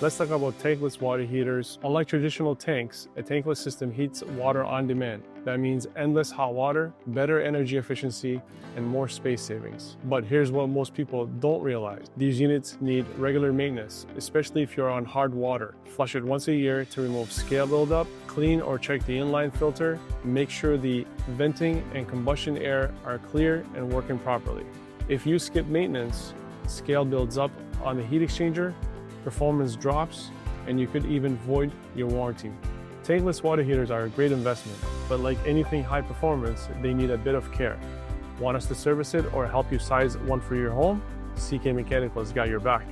Let's talk about tankless water heaters. Unlike traditional tanks, a tankless system heats water on demand. That means endless hot water, better energy efficiency, and more space savings. But here's what most people don't realize. These units need regular maintenance, especially if you're on hard water. Flush it once a year to remove scale buildup, clean or check the inline filter, make sure the venting and combustion air are clear and working properly. If you skip maintenance, scale builds up on the heat exchanger, performance drops, and you could even void your warranty. Tankless water heaters are a great investment, but like anything high performance, they need a bit of care. Want us to service it or help you size one for your home? CK Mechanical's got your back.